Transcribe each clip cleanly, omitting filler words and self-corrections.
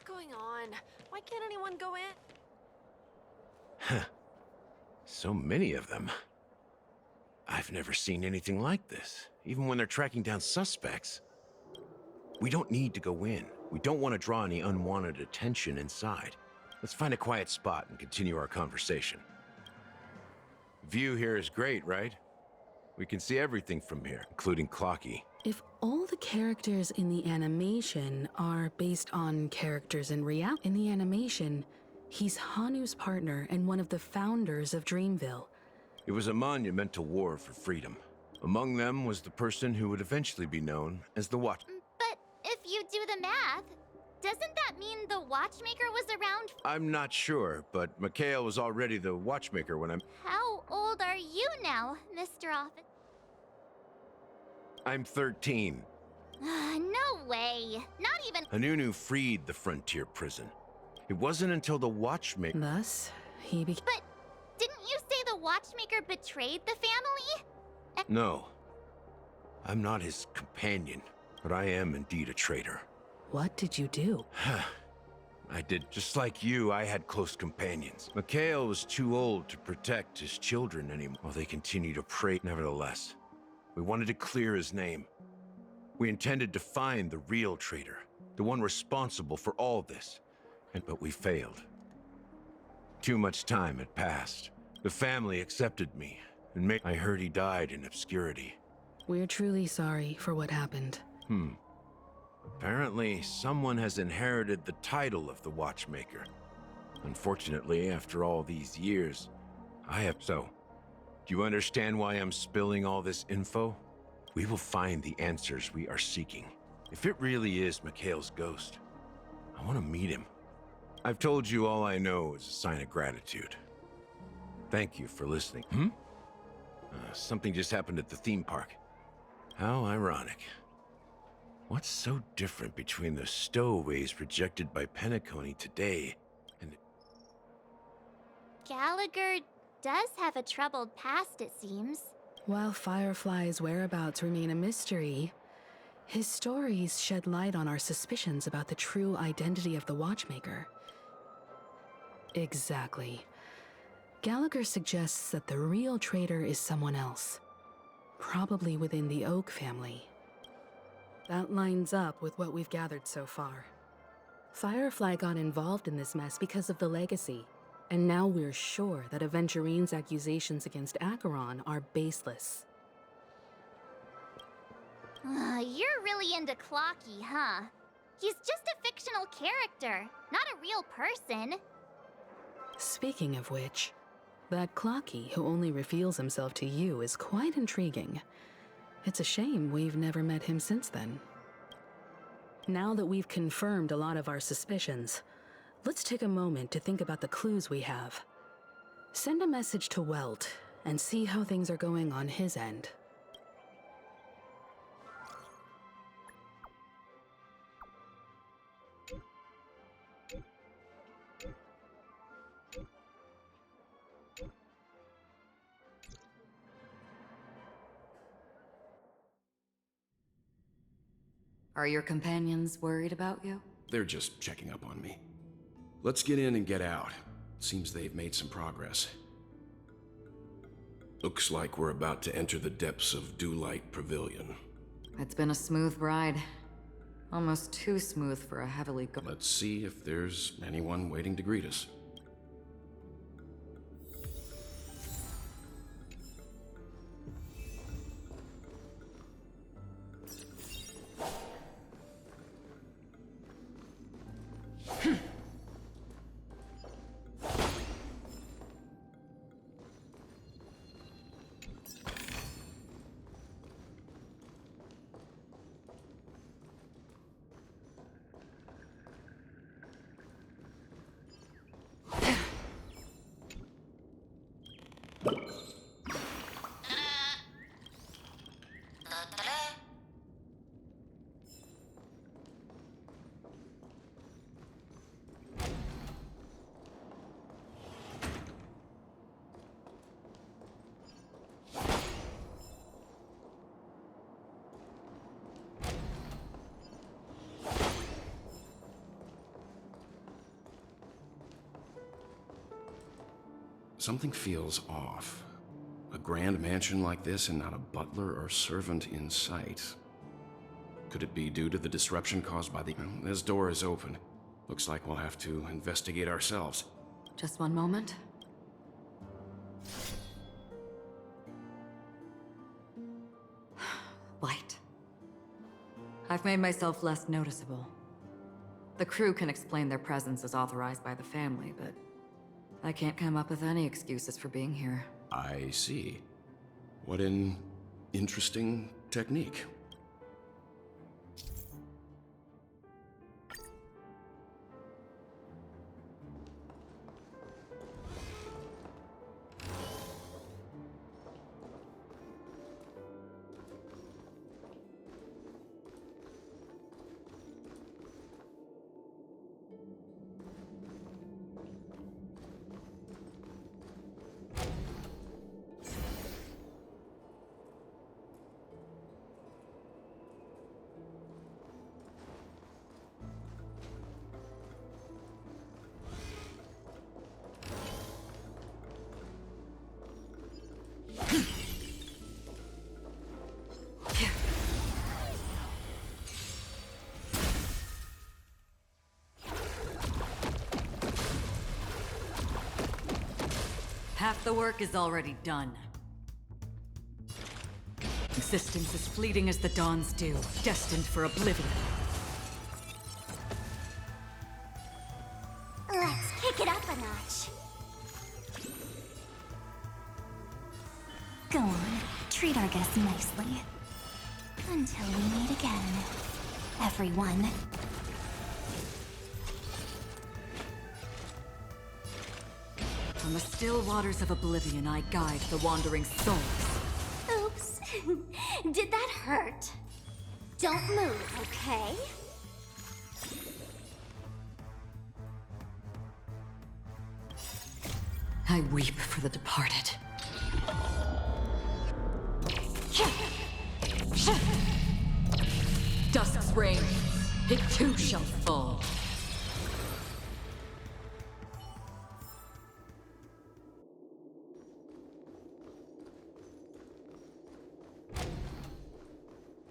going on? Why can't anyone go in? So many of them. I've never seen anything like this, even when they're tracking down suspects. We don't need to go in. We don't want to draw any unwanted attention inside. Let's find a quiet spot and continue our conversation. View here is great, right? We can see everything from here, including Clocky. If all the characters in the animation are based on characters in reality, in the animation, he's Hanu's partner and one of the founders of Dreamville. It was a monumental war for freedom. Among them was the person who would eventually be known as the Watch. But if you do the math, doesn't that mean the Watchmaker was around? I'm not sure, but Mikhail was already the Watchmaker when How old are you now, Mr. Office? I'm 13. No way. Not even. Hanunu freed the frontier prison. It wasn't until the Watchmaker... Thus, he became... But didn't you say the Watchmaker betrayed the family? No. I'm not his companion, but I am indeed a traitor. What did you do? I did. Just like you, I had close companions. Mikhail was too old to protect his children anymore. While they continue to pray, nevertheless. We wanted to clear his name. We intended to find the real traitor, the one responsible for all this. But we failed. Too much time had passed. The family accepted me, and I heard he died in obscurity. We're truly sorry for what happened. Apparently, someone has inherited the title of the Watchmaker. Unfortunately, after all these years, I have... So, do you understand why I'm spilling all this info? We will find the answers we are seeking. If it really is Mikhail's ghost, I want to meet him. I've told you all I know is a sign of gratitude. Thank you for listening. Something just happened at the theme park. How ironic. What's so different between the stowaways projected by Penacony today and... Gallagher does have a troubled past, it seems. While Firefly's whereabouts remain a mystery, his stories shed light on our suspicions about the true identity of the Watchmaker. Exactly. Gallagher suggests that the real traitor is someone else, probably within the Oak family. That lines up with what we've gathered so far. Firefly got involved in this mess because of the legacy, and now we're sure that Aventurine's accusations against Acheron are baseless. You're really into Clocky, huh? He's just a fictional character, not a real person. Speaking of which, that Clocky who only reveals himself to you is quite intriguing. It's a shame we've never met him since then. Now that we've confirmed a lot of our suspicions, let's take a moment to think about the clues we have. Send a message to Welt and see how things are going on his end. Are your companions worried about you? They're just checking up on me. Let's get in and get out. Seems they've made some progress. Looks like we're about to enter the depths of Dewlight Pavilion. It's been a smooth ride. Almost too smooth for a heavily Let's see if there's anyone waiting to greet us. Something feels off. A grand mansion like this and not a butler or servant in sight. Could it be due to the disruption caused by the... This door is open. Looks like we'll have to investigate ourselves. Just one moment. Light. I've made myself less noticeable. The crew can explain their presence as authorized by the family, but I can't come up with any excuses for being here. I see. What an interesting technique. Half the work is already done. Existence is fleeting as the dawn's dew, destined for oblivion. Let's kick it up a notch. Go on, treat our guests nicely. Until we meet again, everyone. From the still waters of oblivion, I guide the wandering souls. Oops. Did that hurt? Don't move, okay? I weep for the departed. Dusk's reign, it too shall fall.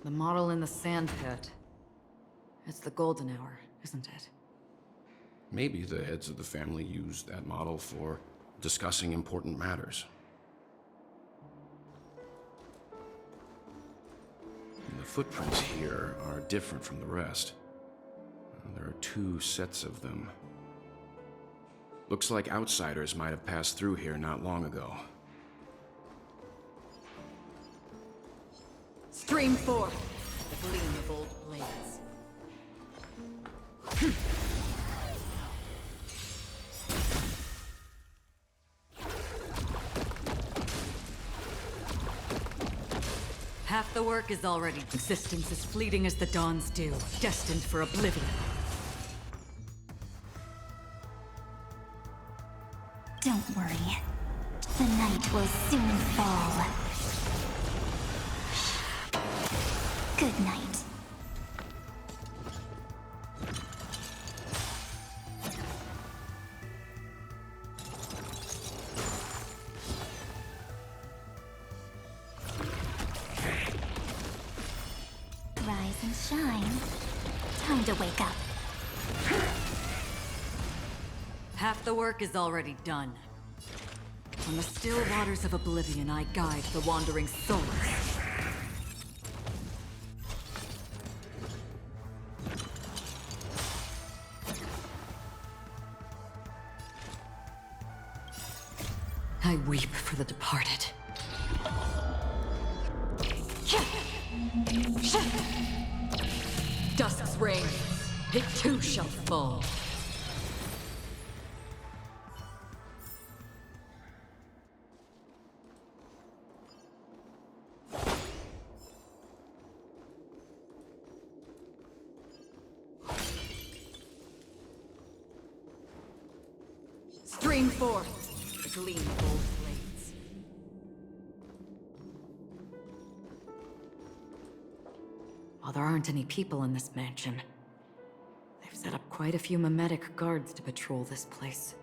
The model in the sand pit. It's the golden hour, isn't it? Maybe the heads of the family used that model for discussing important matters. And the footprints here are different from the rest. There are 2 sets of them. Looks like outsiders might have passed through here not long ago. Stream forth, the gleam of old blades. Half the work is already. Existence is fleeting as the dawn's dew, destined for oblivion. Don't worry. The night will soon fall. Good night. Rise and shine. Time to wake up. Half the work is already done. On the still waters of oblivion, I guide the wandering souls. I weep for the departed. Dusk's reign, it too shall fall. Stream forth, the gleam of old blades. While there aren't any people in this mansion, they've set up quite a few mimetic guards to patrol this place.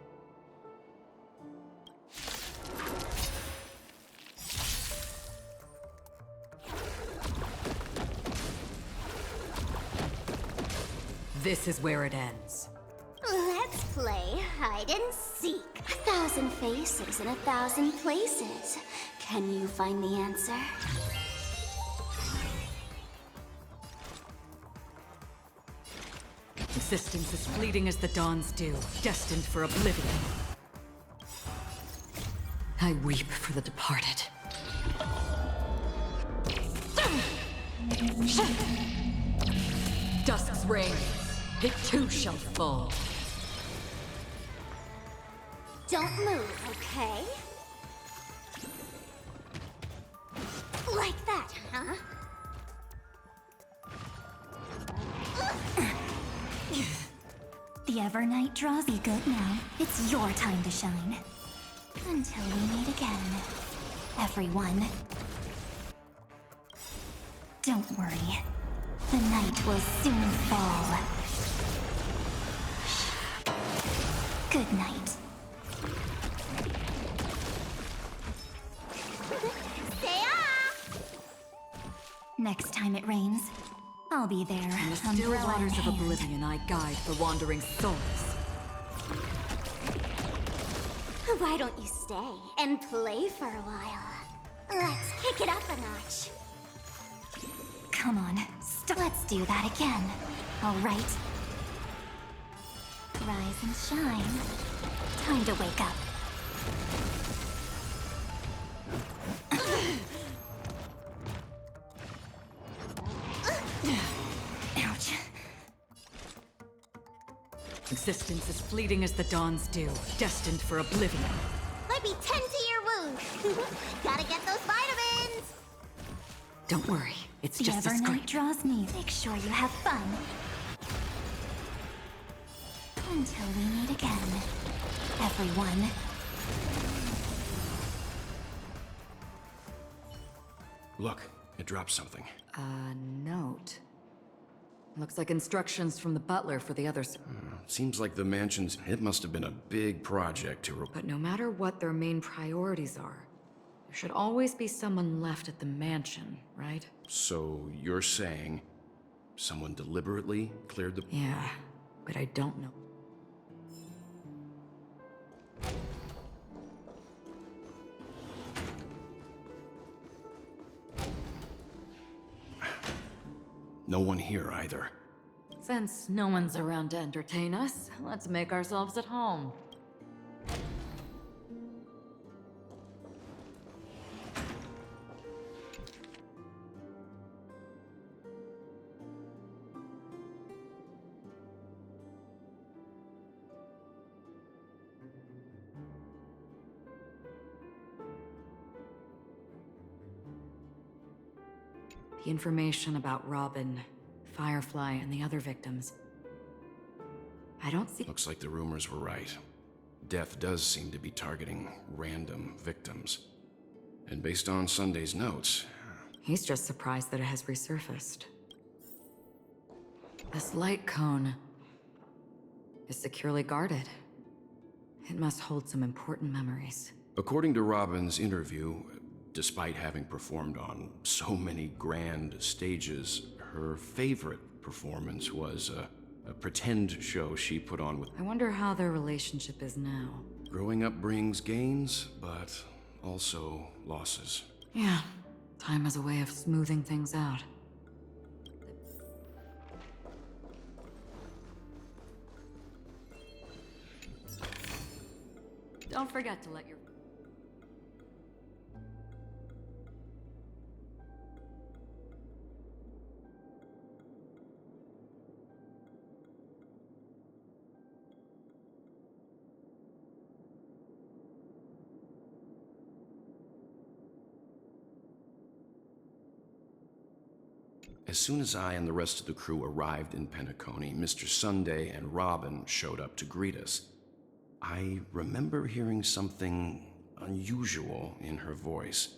This is where it ends. Let's play hide and seek. 1,000 faces in 1,000 places. Can you find the answer? Existence is fleeting as the dawn's dew, destined for oblivion. I weep for the departed. Dusk's reign, it too shall fall. Don't move, okay? Like that, huh? The Evernight draws be good now. It's your time to shine. Until we meet again. Everyone. Don't worry. The night will soon fall. Good night. Next time it rains, I'll be there. In the still umbrella in waters of hand. oblivion, I guide the wandering souls. Why don't you stay and play for a while? Let's kick it up a notch. Come on, let's do that again. All right. Rise and shine. Time to wake up. Ouch. Existence is fleeting as the dawn's dew, destined for oblivion. Might be 10 to your wound. Gotta get those vitamins. Don't worry, it's The just a Evernight scrape. draws me. Make sure you have fun. Until we meet again, everyone. Look, it dropped something. A note. Looks like instructions from the butler for the others. Seems like the mansion's... It must have been a big project to... But no matter what their main priorities are, there should always be someone left at the mansion, right? So you're saying someone deliberately cleared the... Yeah, but I don't know. No one here either. Since no one's around to entertain us, let's make ourselves at home. The information about Robin, Firefly, and the other victims. I don't see... Looks like the rumors were right. Death does seem to be targeting random victims. And based on Sunday's notes... He's just surprised that it has resurfaced. This light cone is securely guarded. It must hold some important memories. According to Robin's interview, despite having performed on so many grand stages, her favorite performance was a pretend show she put on with... I wonder how their relationship is now. Growing up brings gains, but also losses. Yeah, time has a way of smoothing things out. Don't forget to let your... As soon as I and the rest of the crew arrived in Penacony, Mr. Sunday and Robin showed up to greet us. I remember hearing something unusual in her voice.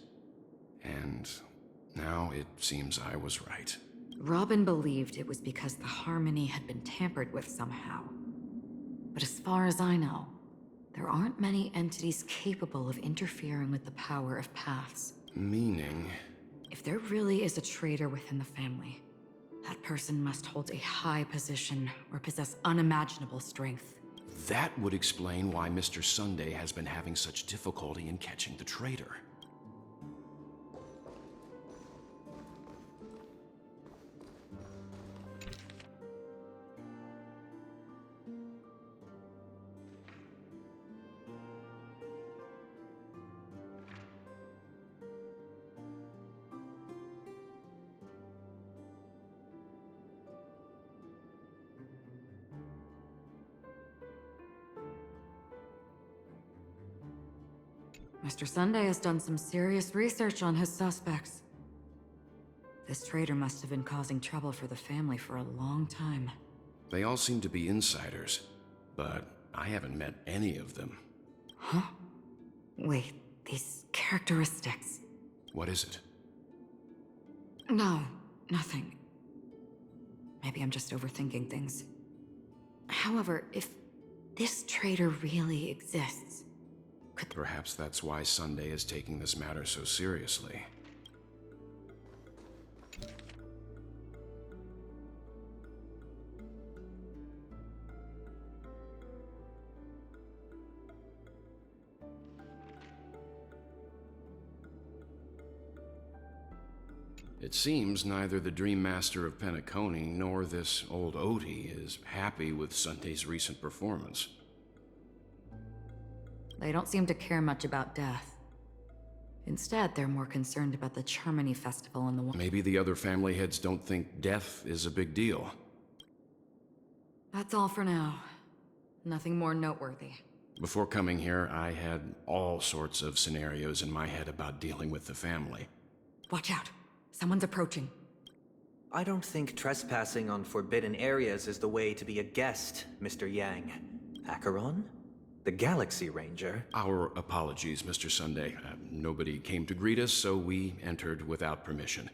And now it seems I was right. Robin believed it was because the harmony had been tampered with somehow. But as far as I know, there aren't many entities capable of interfering with the power of paths. Meaning... If there really is a traitor within the family, That person must hold a high position or possess unimaginable strength. That would explain why Mr. Sunday has been having such difficulty in catching the traitor. Mr. Sunday has done some serious research on his suspects. This traitor must have been causing trouble for the family for a long time. They all seem to be insiders, but I haven't met any of them. Huh? Wait, these characteristics... What is it? No, nothing. Maybe I'm just overthinking things. However, if this traitor really exists, Perhaps that's why Sunday is taking this matter so seriously. It seems neither the Dream Master of Penacony nor this old Odie is happy with Sunday's recent performance. they don't seem to care much about death. Instead, they're more concerned about the Charmony Festival and the one. Maybe the other family heads don't think death is a big deal. That's all for now. Nothing more noteworthy. Before coming here, I had all sorts of scenarios in my head about dealing with the family. Watch out. Someone's approaching. I don't think trespassing on forbidden areas is the way to be a guest, Mr. Yang. Acheron? The Galaxy Ranger? Our apologies, Mr. Sunday. Nobody came to greet us, so we entered without permission.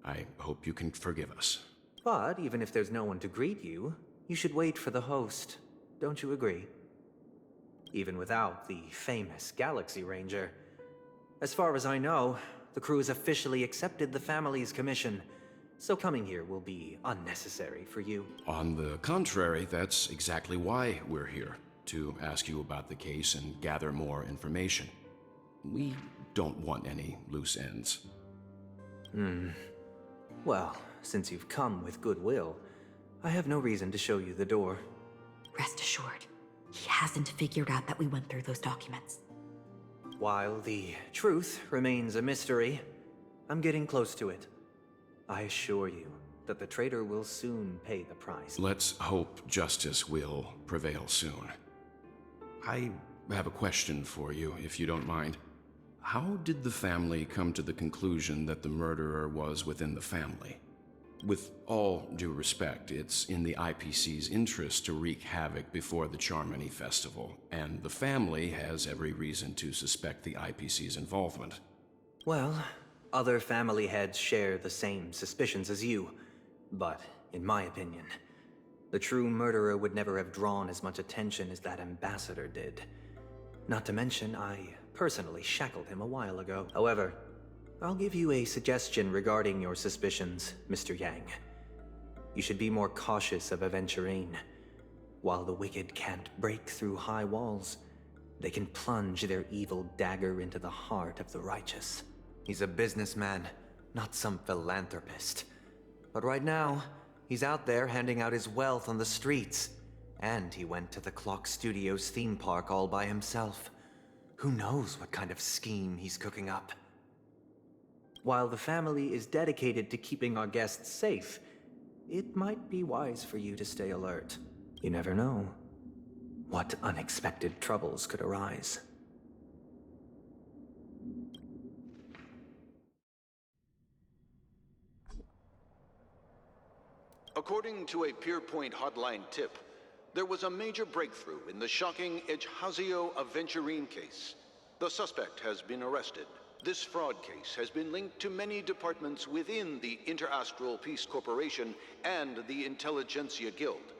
I hope you can forgive us. But even if there's no one to greet you, you should wait for the host. Don't you agree? Even without the famous Galaxy Ranger. As far as I know, the crew has officially accepted the family's commission, so coming here will be unnecessary for you. On the contrary, that's exactly why we're here, to ask you about the case and gather more information. We don't want any loose ends. Well, since you've come with goodwill, I have no reason to show you the door. Rest assured, he hasn't figured out that we went through those documents. While the truth remains a mystery, I'm getting close to it. I assure you that the traitor will soon pay the price. Let's hope justice will prevail soon. I have a question for you, if you don't mind. How did the family come to the conclusion that the murderer was within the family? With all due respect, it's in the IPC's interest to wreak havoc before the Charmony Festival, and the family has every reason to suspect the IPC's involvement. Well, other family heads share the same suspicions as you, but in my opinion, the true murderer would never have drawn as much attention as that ambassador did. Not to mention, I personally shackled him a while ago. However, I'll give you a suggestion regarding your suspicions, Mr. Yang. You should be more cautious of Aventurine. While the wicked can't break through high walls, they can plunge their evil dagger into the heart of the righteous. He's a businessman, not some philanthropist. But right now, he's out there handing out his wealth on the streets. And he went to the Clock Studios theme park all by himself. Who knows what kind of scheme he's cooking up? While the family is dedicated to keeping our guests safe, it might be wise for you to stay alert. You never know what unexpected troubles could arise. According to a Pierpoint hotline tip, there was a major breakthrough in the shocking Ejhazio Aventurine case. The suspect has been arrested. This fraud case has been linked to many departments within the Interastral Peace Corporation and the Intelligentsia Guild,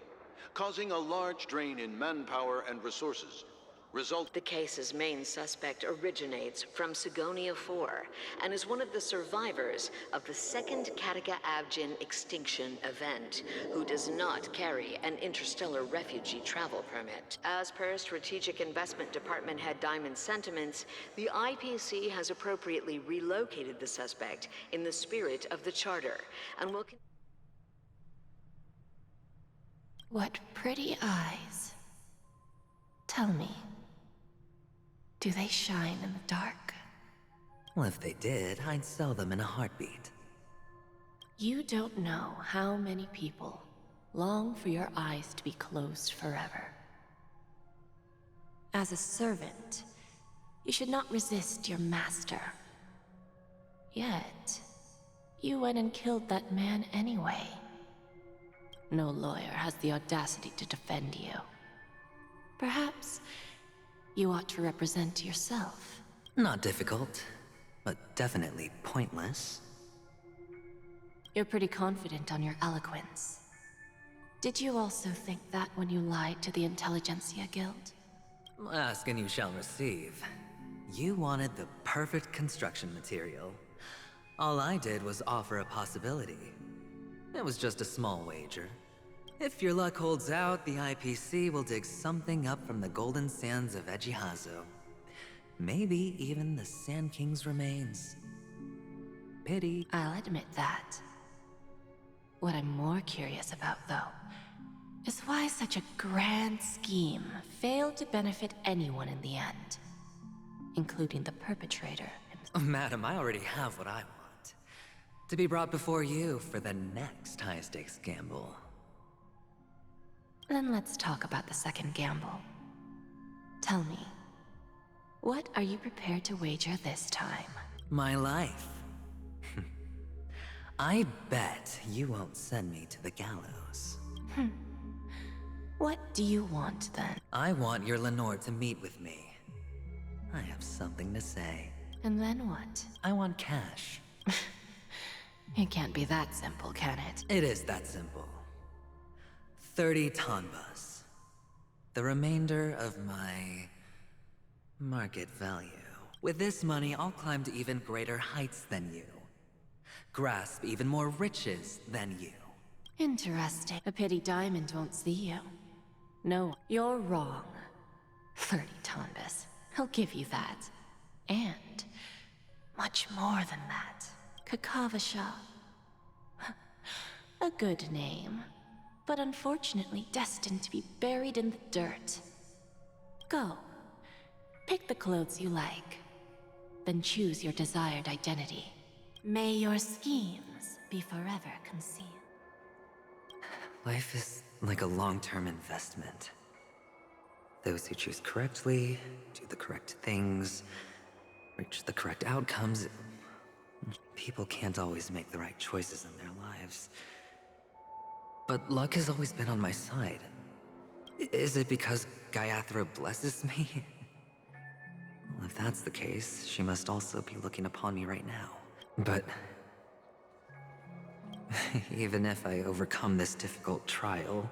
causing a large drain in manpower and resources. The case's main suspect originates from Sigonia 4 and is one of the survivors of the second Kataka-Abjin extinction event, who does not carry an interstellar refugee travel permit. As per Strategic Investment Department head Diamond's sentiments, the IPC has appropriately relocated the suspect in the spirit of the Charter and will... What pretty eyes. Tell me, do they shine in the dark? Well, if they did, I'd sell them in a heartbeat. You don't know how many people long for your eyes to be closed forever. As a servant, you should not resist your master. Yet, you went and killed that man anyway. No lawyer has the audacity to defend you. Perhaps you ought to represent yourself. Not difficult, but definitely pointless. You're pretty confident on your eloquence. Did you also think that when you lied to the Intelligentsia Guild? Ask and you shall receive. You wanted the perfect construction material. All I did was offer a possibility. It was just a small wager. If your luck holds out, the IPC will dig something up from the golden sands of Ejihazo. Maybe even the Sand King's remains. Pity. I'll admit that. What I'm more curious about, though, is why such a grand scheme failed to benefit anyone in the end, including the perpetrator himself. Madam, I already have what I want. To be brought before you for the next high-stakes gamble. Then let's talk about the second gamble. Tell me, what are you prepared to wager this time? My life. I bet you won't send me to the gallows. What do you want, then? I want your Lenore to meet with me. I have something to say. And then what? I want cash. It can't be that simple, can it? It is that simple. 30 tanbas. The remainder of my... market value. With this money, I'll climb to even greater heights than you. Grasp even more riches than you. Interesting. A pity Diamond won't see you. No, you're wrong. 30 tanbas. He'll give you that. And much more than that. Kakavasha. A good name, but unfortunately destined to be buried in the dirt. Go. Pick the clothes you like. Then choose your desired identity. May your schemes be forever concealed. Life is like a long-term investment. Those who choose correctly, do the correct things, reach the correct outcomes. People can't always make the right choices in their lives. But luck has always been on my side. Is it because Gayathra blesses me? Well, if that's the case, she must also be looking upon me right now. But... even if I overcome this difficult trial,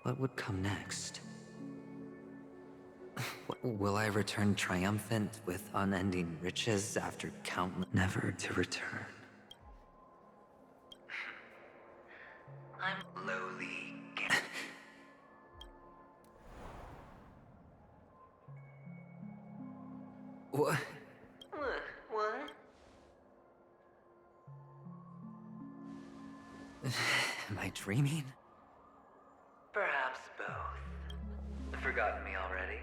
what would come next? Will I return triumphant with unending riches after countless... never to return? I'm lowly. What? What? Am I dreaming? Perhaps both. Forgotten me already?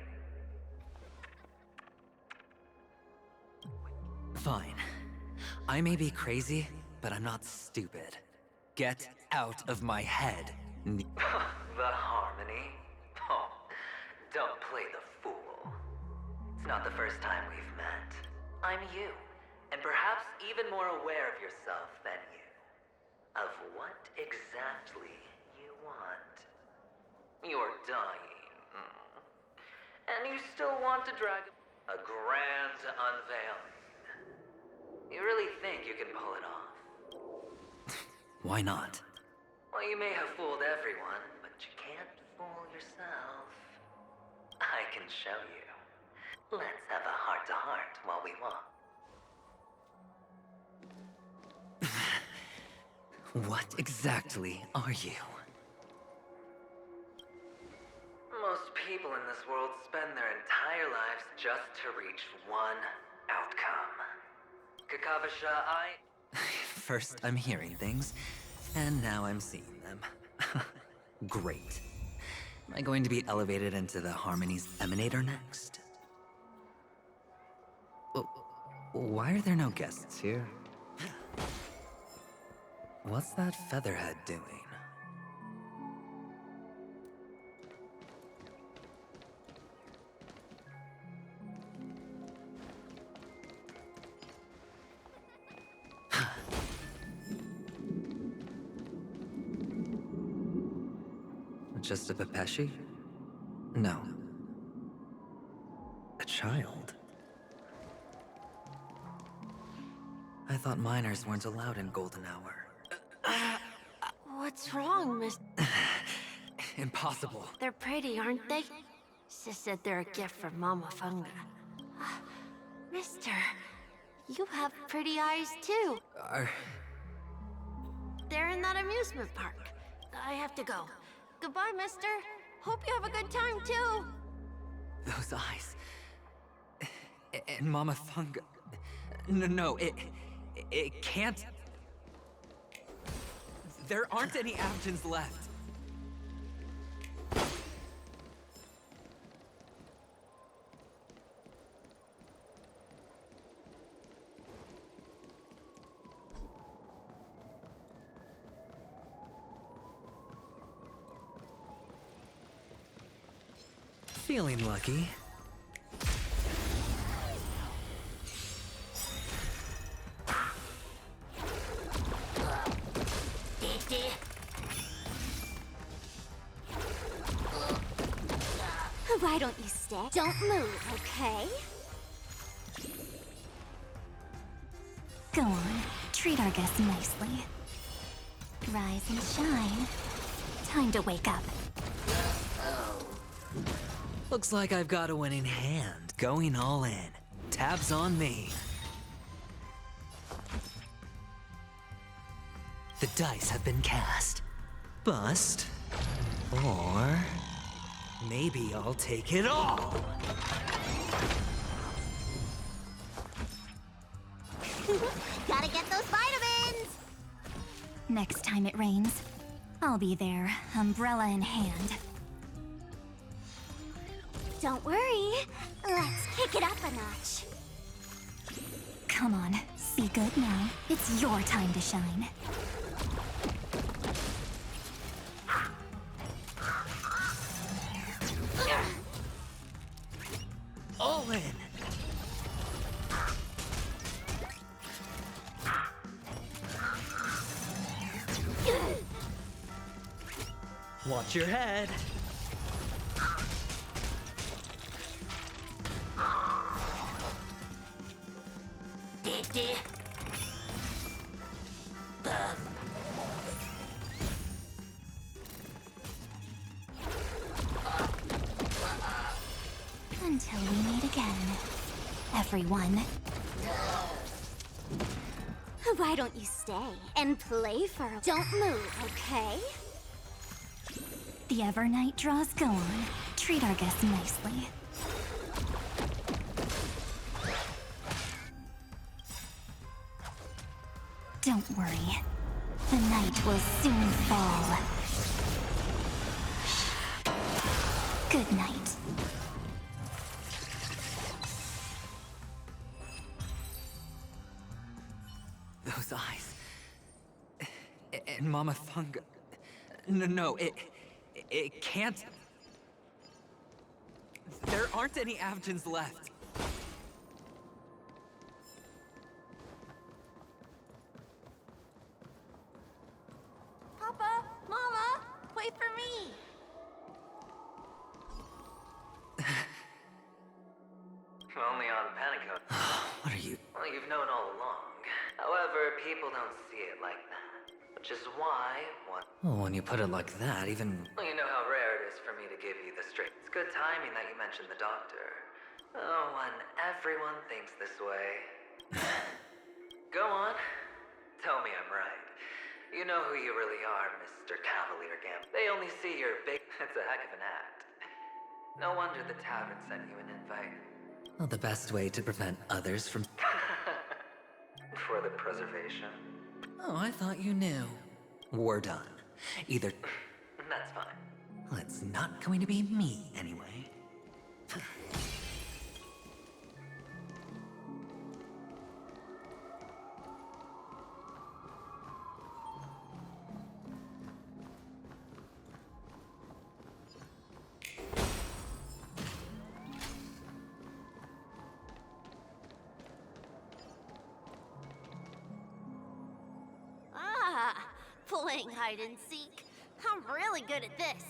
Fine. I may be crazy, but I'm not stupid. Get out of my head. The harmony? Oh, don't play the fool. It's not the first time we've met. I'm you, and perhaps even more aware of yourself than you. Of what exactly you want. You're dying. And you still want to drag a grand unveiling. You really think you can pull it off? Why not? Well, you may have fooled everyone, but you can't fool yourself. I can show you. Let's have a heart-to-heart while we walk. What exactly are you? Most people in this world spend their entire lives just to reach one outcome. Kakavasha, First, I'm hearing things, and now I'm seeing them. Great. Am I going to be elevated into the Harmony's Emanator next? Why are there no guests here? What's that featherhead doing? Just a Pepeshi? No. A child? I thought minors weren't allowed in Golden Hour. What's wrong, Miss? Impossible. They're pretty, aren't they? Sis said they're a gift from Mama Funga. Mister, you have pretty eyes too. They're in that amusement park. I have to go. Goodbye, mister. Hope you have a good time too. Those eyes. And Mama Funga. No, it can't. There aren't any Abjins left. Feeling lucky. Why don't you stay? Don't move, okay? Go on, treat our guests nicely. Rise and shine. Time to wake up. Looks like I've got a winning hand. Going all in. Tabs on me. The dice have been cast. Bust. Or maybe I'll take it all. Gotta get those vitamins! Next time it rains, I'll be there, umbrella in hand. Don't worry. Let's kick it up a notch. Come on, be good now. It's your time to shine. All in. Watch your head. Until we meet again, everyone. Why don't you stay and play for a... Don't move, okay? The Evernight draws go on. Treat our guests nicely. Don't worry. The night will soon fall. Good night. Those eyes. And Mama Funga. No, it can't. There aren't any Abjins left. Papa, Mama, wait for me. Only on Penacony. What are you? Well, you've known all along. However, people don't see it like that. Which is why, well, when you put it like that, even... Well, you know how rare it is for me to give you the straight. It's good timing that you mentioned the doctor. Oh, when everyone thinks this way. Go on. Tell me I'm right. You know who you really are, Mr. Cavalier Gam. They only see your big... It's a heck of an act. No wonder the tavern sent you an invite. Well, the best way to prevent others from... For the preservation. Oh, I thought you knew. We're done. Either... That's fine. Well, it's not going to be me, anyway. Playing hide and seek. I'm really good at this.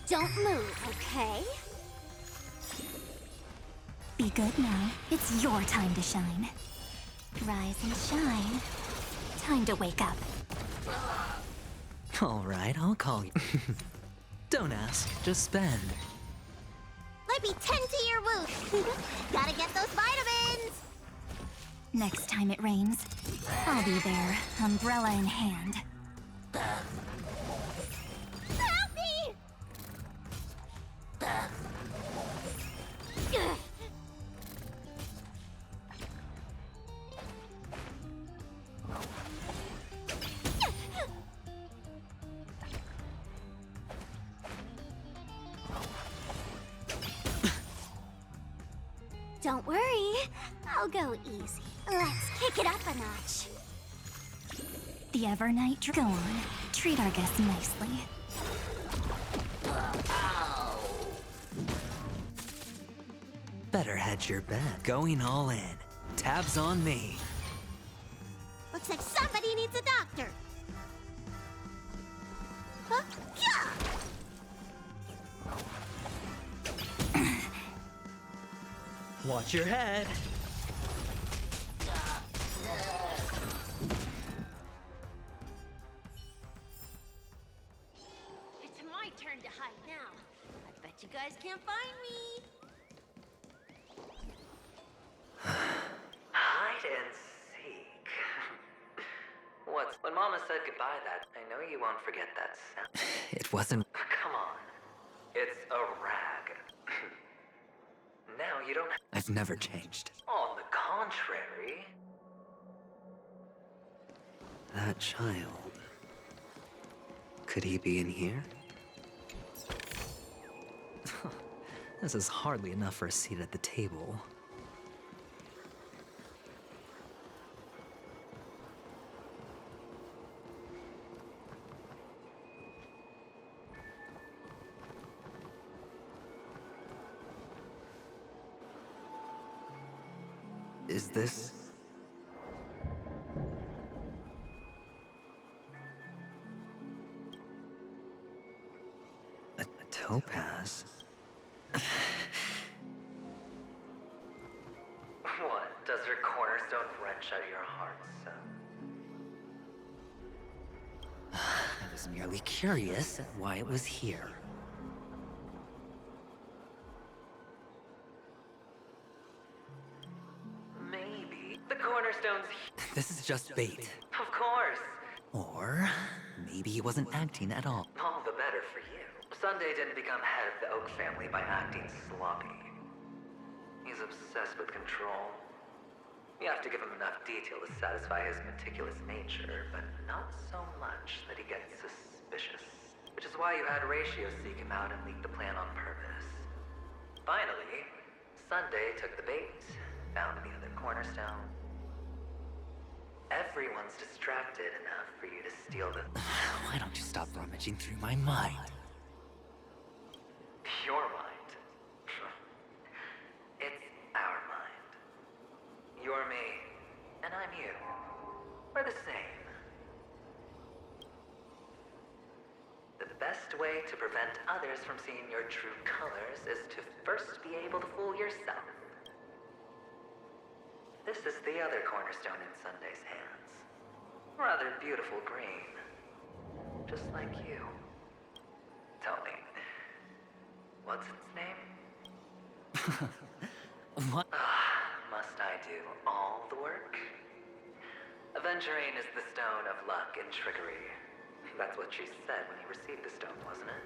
Don't move, okay? Be good now. It's your time to shine. Rise and shine. Time to wake up. All right, I'll call you. Don't ask, just spend. Let me tend to your wound. Gotta get those vitamins. Next time it rains, I'll be there, umbrella in hand. Help me! Don't worry, I'll go easy. Let's kick it up a notch. The Evernight, go on. Treat our guests nicely. Better hedge your bet. Going all in. Tabs on me. Looks like somebody needs a doctor. Huh? Watch your head. It's my turn to hide now. I bet you guys can't find me. Hide and seek. What's... When Mama said goodbye I know you won't forget that sound. It wasn't... Come on. It's a rag. Now you don't... I've never changed. On the contrary... That child... Could he be in here? This is hardly enough for a seat at the table. Is this... a topaz? What? Does her cornerstone wrench out your heart, son? I was merely curious at why it was here. Maybe the cornerstone's This is just bait. Of course. Or maybe he wasn't acting at all. All the better for you. Sunday didn't become head of the Oak family by acting sloppy. He's obsessed with control. You have to give him enough detail to satisfy his meticulous nature, but not so much that he gets suspicious. Which is why you had Ratio seek him out and leak the plan on purpose. Finally, Sunday took the bait, found the other cornerstone. Everyone's distracted enough for you to steal the... Why don't you stop rummaging through my mind? Your mind. It's our mind. You're me, and I'm you. We're the same. The best way to prevent others from seeing your true colors is to first be able to fool yourself. This is the other cornerstone in Sunday's hands. Rather beautiful green. Just like you. Tell me, what's its name? What? Must I do all the work? Aventurine is the stone of luck and trickery. That's what she said when you received the stone, wasn't it?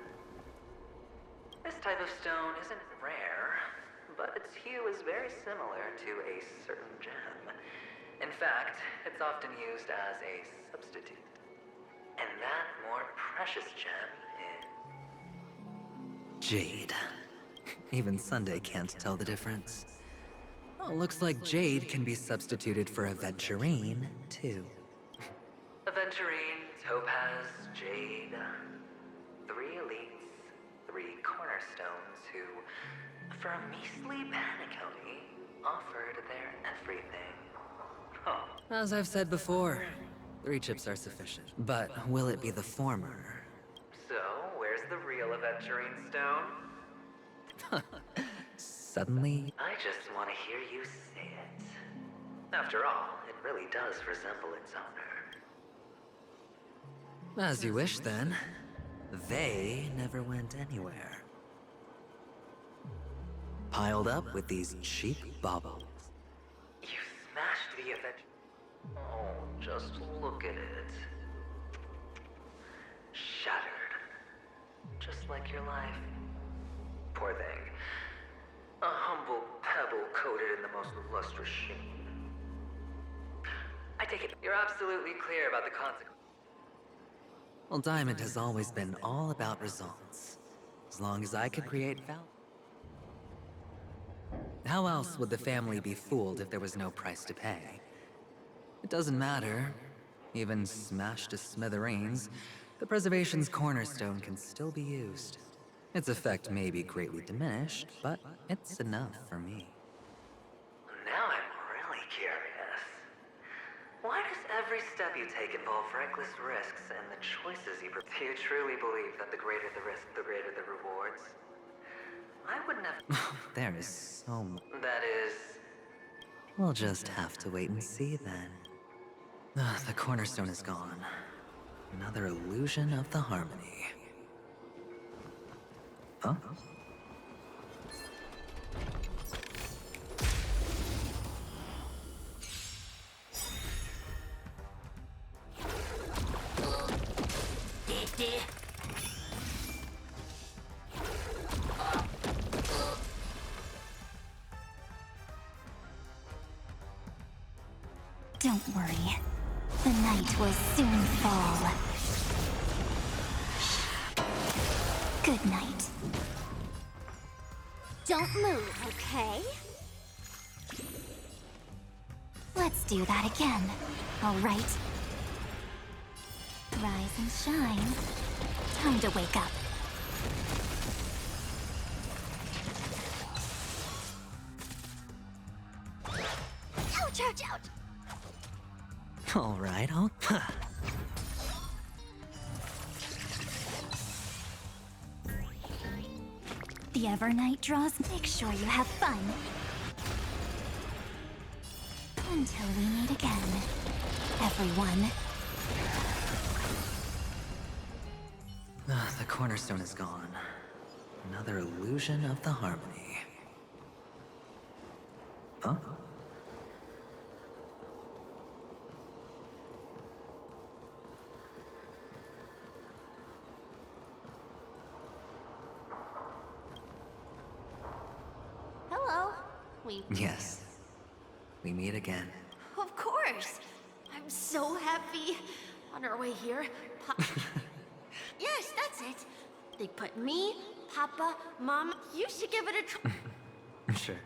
This type of stone isn't rare, but its hue is very similar to a certain gem. In fact, it's often used as a substitute. And that more precious gem is... Jade. Even Sunday can't tell the difference. Oh, looks like Jade can be substituted for Aventurine, too. Aventurine, Topaz, Jade. 3 elites, 3 cornerstones who, for a measly Penacony, offered their everything. Oh. As I've said before, 3 chips are sufficient. But will it be the former? So, where's the real Aventurine stone? Suddenly, I just want to hear you say it. After all, it really does resemble its owner. As you wish, then. They never went anywhere. Piled up with these cheap baubles. You smashed the event. Oh, just look at it. Shattered. Just like your life. Poor thing. A humble pebble coated in the most lustrous sheen. I take it you're absolutely clear about the consequences. Well, Diamond has always been all about results. As long as I could create value. How else would the family be fooled if there was no price to pay? It doesn't matter. Even smashed to smithereens, the preservation's cornerstone can still be used. Its effect may be greatly diminished, but it's enough for me. Now I'm really curious. Why does every step you take involve reckless risks and the choices you make? Do you truly believe that the greater the risk, the greater the rewards? I wouldn't have... There is so much... That is... We'll just have to wait and see then. The cornerstone is gone. Another illusion of the harmony. Huh? Don't worry. The night will soon fall. Good night. Don't move, okay? Let's do that again. All right. Rise and shine. Time to wake up. Ouch, ouch, ouch! All right, I'll... The Evernight draws. Make sure you have fun. Until we meet again, everyone. The cornerstone is gone. Another illusion of the harmony. Huh? Hello. We... Yes. We meet again. Of course. I'm so happy. On our way here, Yes, that's it. They put me, Papa, Mom. You should give it a try. Sure.